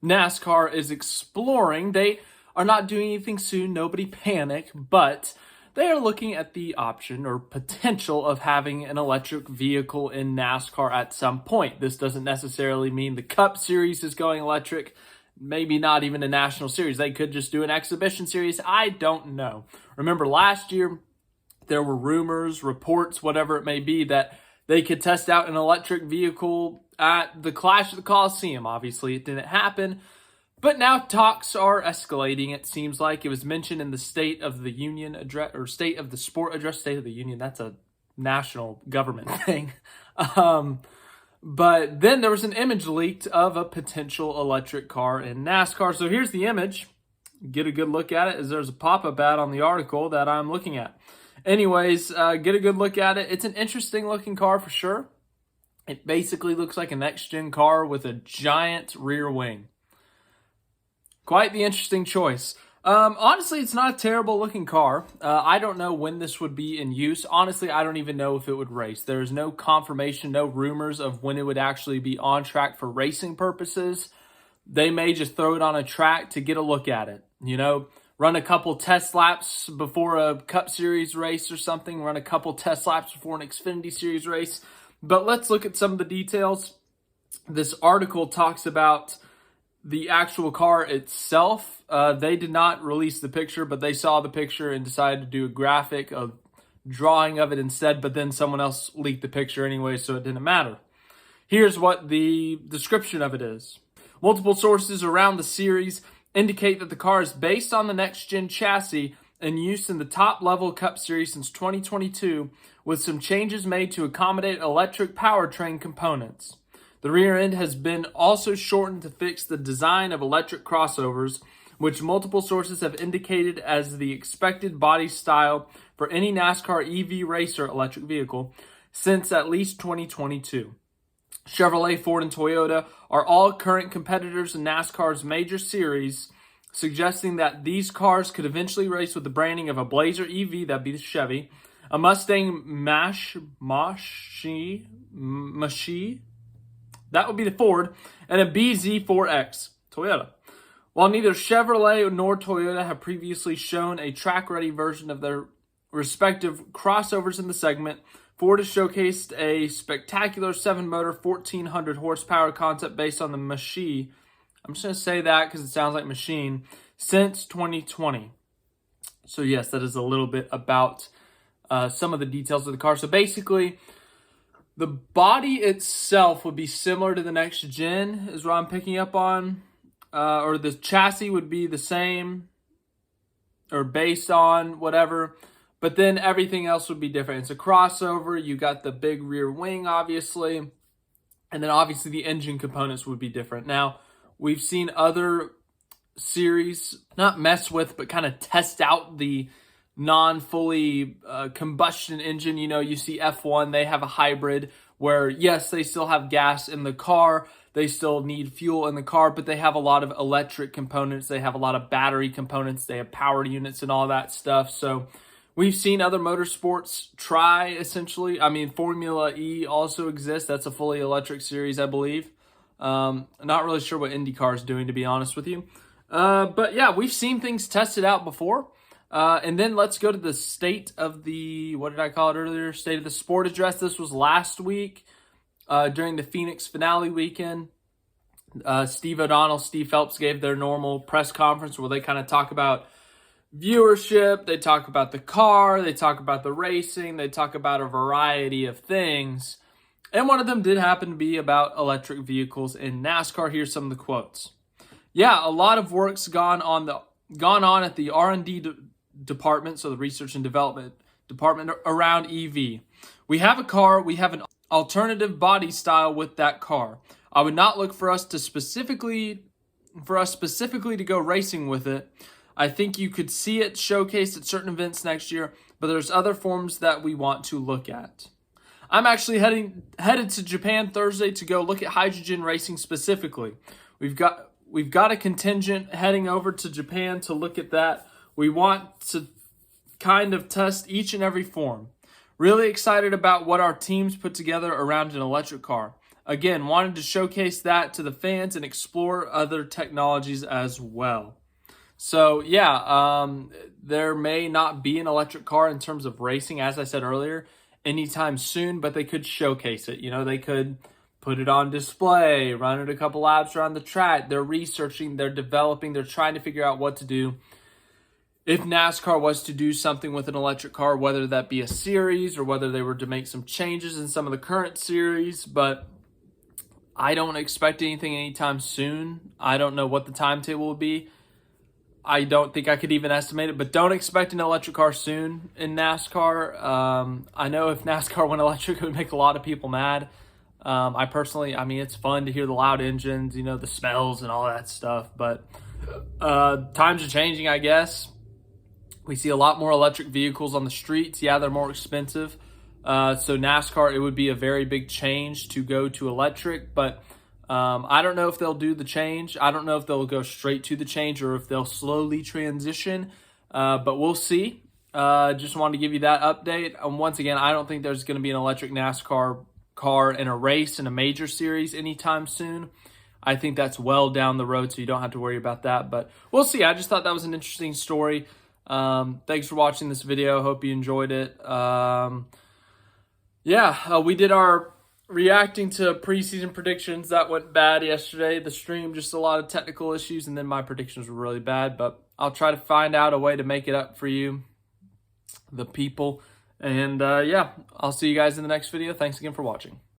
NASCAR is exploring. They are not doing anything soon, nobody panic, but they are looking at the option or potential of having an electric vehicle in NASCAR at some point. This doesn't necessarily mean the Cup Series is going electric, maybe not even a national series. They could just do an exhibition series. I don't know. Remember last year, there were rumors, reports, whatever it may be, that they could test out an electric vehicle at the Clash of the Coliseum. Obviously, it didn't happen. But now talks are escalating, it seems like. It was mentioned in the State of the Union address, or State of the Sport address. State of the Union, that's a national government thing. But then there was an image leaked of a potential electric car in NASCAR. So here's the image. Get a good look at it, as there's a pop-up ad on the article that I'm looking at. Anyways, get a good look at it. It's an interesting looking car for sure. It basically looks like a next-gen car with a giant rear wing. Quite the interesting choice. Honestly, it's not a terrible looking car. I don't know when this would be in use. Honestly, I don't even know if it would race. There's no confirmation, no rumors of when it would actually be on track for racing purposes. They may just throw it on a track to get a look at it. You know, run a couple test laps before a Cup Series race or something. Run a couple test laps before an Xfinity Series race. But let's look at some of the details. This article talks about the actual car itself. They did not release the picture, but they saw the picture and decided to do a graphic, a drawing of it instead, but then someone else leaked the picture anyway, so it didn't matter. Here's what the description of it is. Multiple sources around the series indicate that the car is based on the next-gen chassis in use in the top-level Cup Series since 2022, with some changes made to accommodate electric powertrain components. The rear end has been also shortened to fix the design of electric crossovers, which multiple sources have indicated as the expected body style for any NASCAR EV racer electric vehicle since at least 2022. Chevrolet, Ford, and Toyota are all current competitors in NASCAR's major series, suggesting that these cars could eventually race with the branding of a Blazer EV, that'd be the Chevy, a Mustang Mach-E, that would be the Ford, and a BZ4X, Toyota. While neither Chevrolet nor Toyota have previously shown a track-ready version of their respective crossovers in the segment, Ford has showcased a spectacular 7-motor, 1,400 horsepower concept based on the Mach-E. I'm just going to say that because it sounds like machine, since 2020. So yes, that is a little bit about some of the details of the car. So basically, the body itself would be similar to the next gen, is what I'm picking up on. Or the chassis would be the same, or based on whatever. But then everything else would be different. It's a crossover. You got the big rear wing, obviously. And then obviously the engine components would be different. Now, we've seen other series not mess with, but kind of test out the non-fully combustion engine. You know, you see F1, they have a hybrid where, yes, they still have gas in the car. They still need fuel in the car, but they have a lot of electric components. They have a lot of battery components. They have power units and all that stuff. So we've seen other motorsports try, essentially. I mean, Formula E also exists. That's a fully electric series, I believe. Not really sure what IndyCar is doing, to be honest with you. But yeah, we've seen things tested out before. And then let's go to the state of the, what did I call it earlier? State of the Sport address. This was last week during the Phoenix finale weekend. Steve O'Donnell, Steve Phelps gave their normal press conference where they kind of talk about viewership. They talk about the car. They talk about the racing. They talk about a variety of things. And one of them did happen to be about electric vehicles in NASCAR. Here's some of the quotes. Yeah, a lot of work's gone on at the R&D department, so the research and development department around EV. We have a car, we have an alternative body style with that car. I would not look for us specifically to go racing with it. I think you could see it showcased at certain events next year, but there's other forms that we want to look at. I'm actually headed to Japan Thursday to go look at hydrogen racing specifically. We've got a contingent heading over to Japan to look at that. We want to kind of test each and every form. Really excited about what our teams put together around an electric car. again, wanted to showcase that to the fans and explore other technologies as well. So yeah, there may not be an electric car in terms of racing, as I said earlier, anytime soon, but they could showcase it. You know, they could put it on display, run it a couple laps around the track. They're researching, they're developing, they're trying to figure out what to do. If NASCAR was to do something with an electric car, whether that be a series or whether they were to make some changes in some of the current series, but I don't expect anything anytime soon. I don't know what the timetable will be. I don't think I could even estimate it, but don't expect an electric car soon in NASCAR. I know if NASCAR went electric, it would make a lot of people mad. I personally, I mean, it's fun to hear the loud engines, you know, the smells and all that stuff, but times are changing, I guess. We see a lot more electric vehicles on the streets. Yeah, they're more expensive. So NASCAR, it would be a very big change to go to electric, but I don't know if they'll do the change. I don't know if they'll go straight to the change or if they'll slowly transition, but we'll see. Just wanted to give you that update. Once again, I don't think there's going to be an electric NASCAR car in a race in a major series anytime soon. I think that's well down the road, so you don't have to worry about that, but we'll see. I just thought that was an interesting story. Thanks for watching this video. Hope you enjoyed it. We did our reacting to preseason predictions. That went bad yesterday. The stream, just a lot of technical issues, and then my predictions were really bad, but I'll try to find out a way to make it up for you, the people. And I'll see you guys in the next video. Thanks again for watching.